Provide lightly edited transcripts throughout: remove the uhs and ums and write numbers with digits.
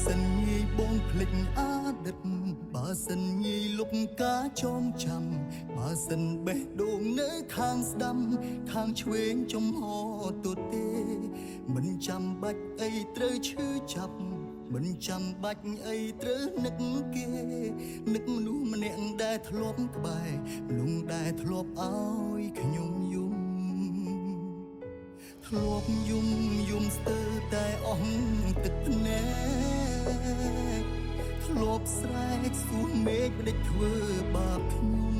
សិនងាយបងភ្លេចអាដិតបើសិនងាយលុបការចងចាំបើសិនបេះដូងនៅខាងស្ដាំខាងឆ្វេងចំហទូទេមិនចាំបាច់អីត្រូវឈឺចាប់មិនចាំបាច់អីត្រូវនឹកគេនឹកមនុស្សម្នាក់ដែលធ្លាប់ក្បែរមនុស្សដែលធ្លាប់ឲ្យខ្ញុំយំធ្លាប់យំស្ទើរតែអស់ទឹកភ្នែកធ្លាប់ស្រែកសួរមេឃមិនដេចធ្វើបាបខ្ញុំ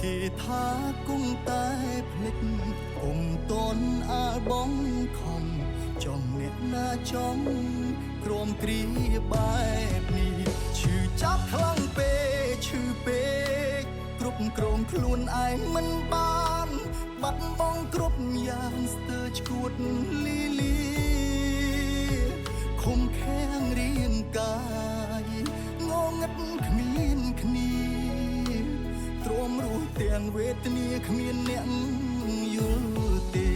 គេថាគង់តែភ្លេចគុំតន់អាលបងខំចំអ្នកណាចំក្រមគ្រាបែបនេះឈឺចាប់ខ្លាំងពេកឈឺពេកគ្រប់គ្រងខ្លួនឯងមិនបានបាត់បង់គ្រប់យ៉ាងស្ទើរឈួតលីលាខំខាំងរាងកាយងងឹតគ្មានគ្នាទ្រាំរស់ទាំងវេទនាគ្មានអ្នកយល់ទេ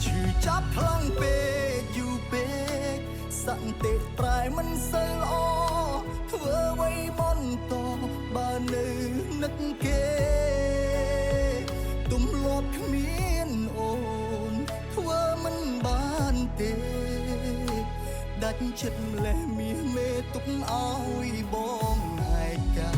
ឈឺចាប់ខ្លាំងពេកយូរពេកសន្តិប្រែមិនសូវល្អធ្វើអ្វីបន្តបើនៅនឹកគេទំលាប់គ្មានអូនធ្វើមិនបានទេដាច់ចិត្តម្លេះមាសមេទុកឲ្យបងឯកា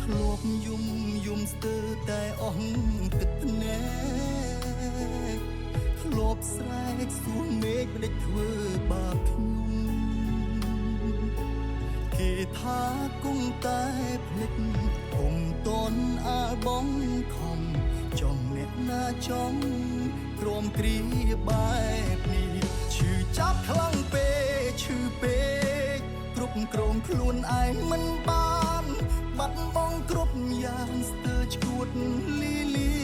ធ្លាប់យំស្ទើរតែអស់ទឹកភ្នែកធ្លាប់ស្រែកសួរមេឃមិនដេចធ្វើបាបខ្ញុំគេថាគង់តែភ្លេចគុំតន់អាលបងខំចំអ្នកណាចំក្រមគ្រាបែបនេះឈឺចាប់ខ្លាំងពេកឈឺពេកគ្រប់គ្រងខ្លួនឯងមិនបានបាត់បង់គ្រប់យ៉ាងស្ទើរឈួតលីលា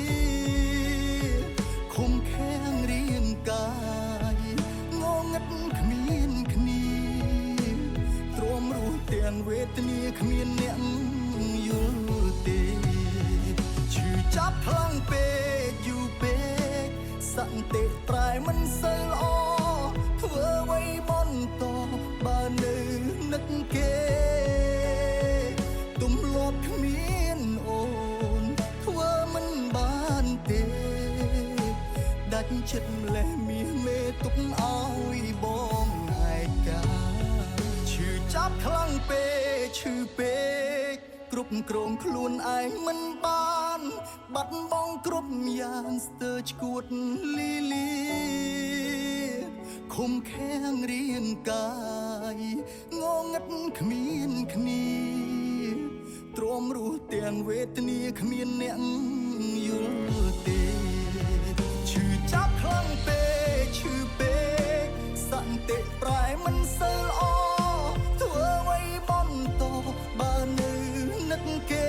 ខំខាំងរាងកាយងងឹតគ្មានគ្នាទ្រាំរស់ទាំងវេទនាគ្មានអ្នកយល់ទេឈឺចាប់ខ្លាំងពេកយូរពេកសន្តិប្រែមិនសូវល្អធ្វើអ្វីបន្តបើនៅនឹកគេទំលាប់គ្មានអូនធ្វើមិនបានទេដាច់ចិត្តម្លេះមាសមេទុកឲ្យបងឯកាឈឺចាប់ខ្លាំងពេកឈឺពេកគ្រប់គ្រងខ្លួនឯងមិនបានបាត់បង់គ្រប់យ៉ាងស្ទើរឈួតលីលាខំខាំងរាងកាយងងឹតគ្មានគ្នាទ្រាំរស់ទាំងវេទនាគ្មានអ្នកយល់ទេឈឺចាប់ខ្លាំងពេកឈឺពេកសន្តិប្រែមិនសូវល្អធ្វើអ្វីបន្តបើនៅនឹកគេ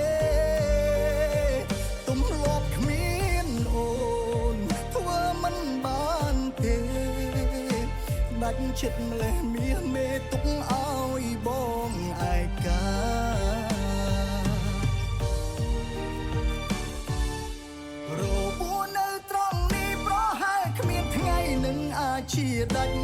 ទំលាប់គ្មានអូនធ្វើមិនបានទេដាច់ចិត្តម្លេះមាសមេទុកឲ្យបងឯការបួននៅត្រង់នេះប្រហែលគ្មានថ្ងៃនឹងអាចជាដាច់